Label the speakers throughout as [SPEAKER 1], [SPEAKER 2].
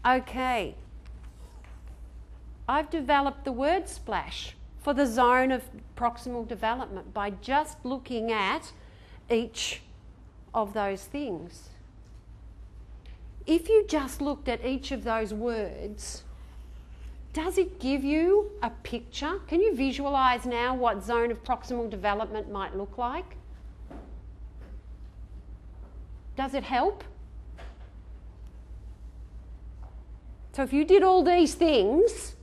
[SPEAKER 1] Okay. I've developed the word splash for the zone of proximal development by just looking at each of those things. If you just looked at each of those words, does it give you a picture? Can you visualise now what zone of proximal development might look like? Does it help? So if you did all these things,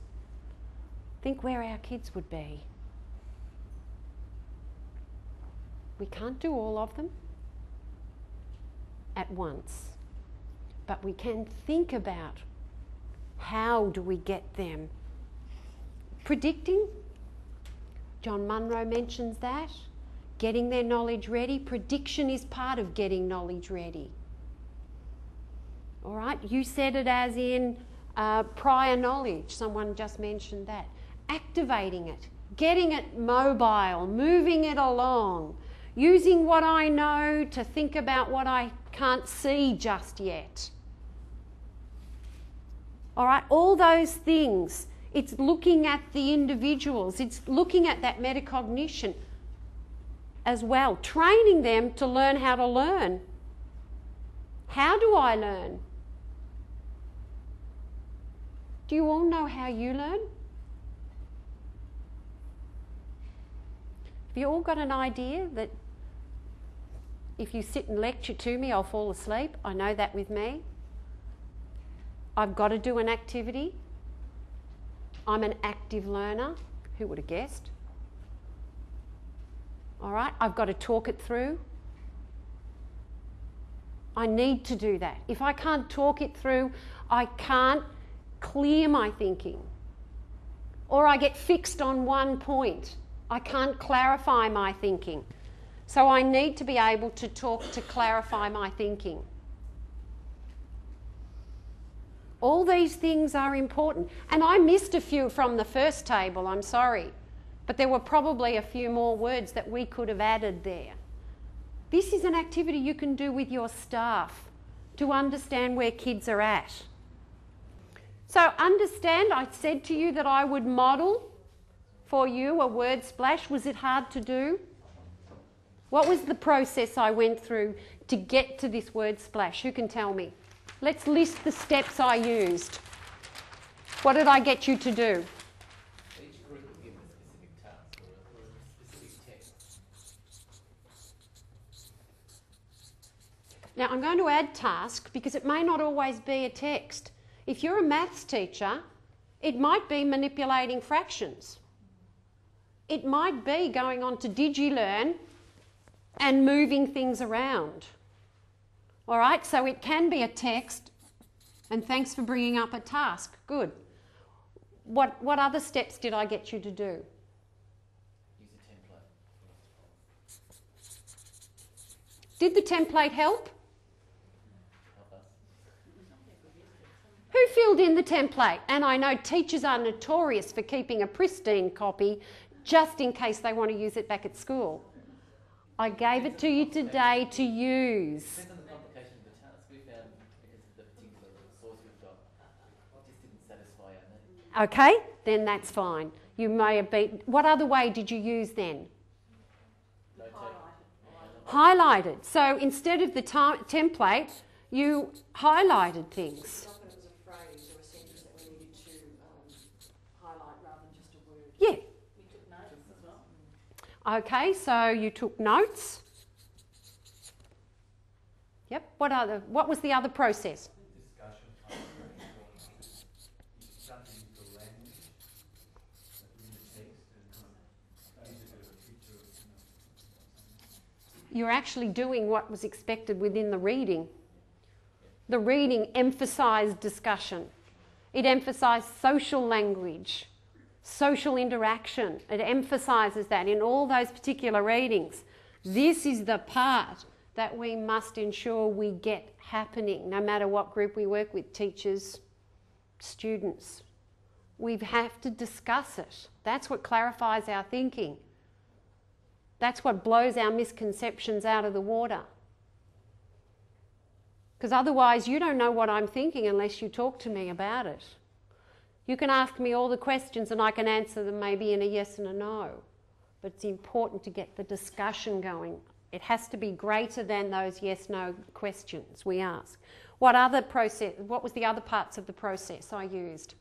[SPEAKER 1] think where our kids would be. We can't do all of them at once, but we can think about how do we get them. Predicting, John Munro mentions that. Getting their knowledge ready. Prediction is part of getting knowledge ready. All right, you said it as in prior knowledge. Someone just mentioned that. Activating it, getting it mobile, moving it along, using what I know to think about what I can't see just yet. All right, all those things. It's looking at the individuals. It's looking at that metacognition as well, training them to learn how to learn. How do I learn? Do you all know how you learn? Have you all got an idea that if you sit and lecture to me, I'll fall asleep? I know that with me. I've got to do an activity. I'm an active learner. Who would have guessed? All right, I've got to talk it through. I need to do that. If I can't talk it through, I can't clear my thinking. Or I get fixed on one point. I can't clarify my thinking. So I need to be able to talk to clarify my thinking. All these things are important. And I missed a few from the first table, I'm sorry. But there were probably a few more words that we could have added there. This is an activity you can do with your staff to understand where kids are at. So understand, I said to you that I would model for you a word splash. Was it hard to do? What was the process I went through to get to this word splash? Who can tell me? Let's list the steps I used. What did I get you to do?
[SPEAKER 2] Each group was given a specific task or a specific text.
[SPEAKER 1] Now I'm going to add task because it may not always be a text. If you're a maths teacher, it might be manipulating fractions. It might be going on to DigiLearn and moving things around. All right, so it can be a text, and thanks for bringing up a task. Good. What other steps did I get you to do?
[SPEAKER 2] Use a template.
[SPEAKER 1] Did the template help?
[SPEAKER 2] Help us.
[SPEAKER 1] Who filled in the template? And I know teachers are notorious for keeping a pristine copy just in case they want to use it back at school. I gave it to you today to use.
[SPEAKER 2] Depends on the complication of the task. We found because of the particular source we've got, it just didn't satisfy our need.
[SPEAKER 1] Okay, then that's fine. You may have been... What other way did you use then? Highlighted. So instead of the template, you highlighted things.
[SPEAKER 3] Often it was a phrase or a sentence that we needed to highlight rather than just a word.
[SPEAKER 1] Yeah.
[SPEAKER 2] We took notes as well.
[SPEAKER 1] Okay, so you took notes. Yep. What was the other process?
[SPEAKER 4] Discussion, something to language in the text and use it as a picture.
[SPEAKER 1] You're actually doing what was expected within the reading. The reading emphasised discussion. It emphasised social language, social interaction. It emphasises that in all those particular readings. This is the part that we must ensure we get happening, no matter what group we work with, teachers, students. We have to discuss it. That's what clarifies our thinking. That's what blows our misconceptions out of the water. Because otherwise you don't know what I'm thinking unless you talk to me about it. You can ask me all the questions and I can answer them maybe in a yes and a no. But it's important to get the discussion going. It has to be greater than those yes-no questions we ask. What was the other parts of the process I used?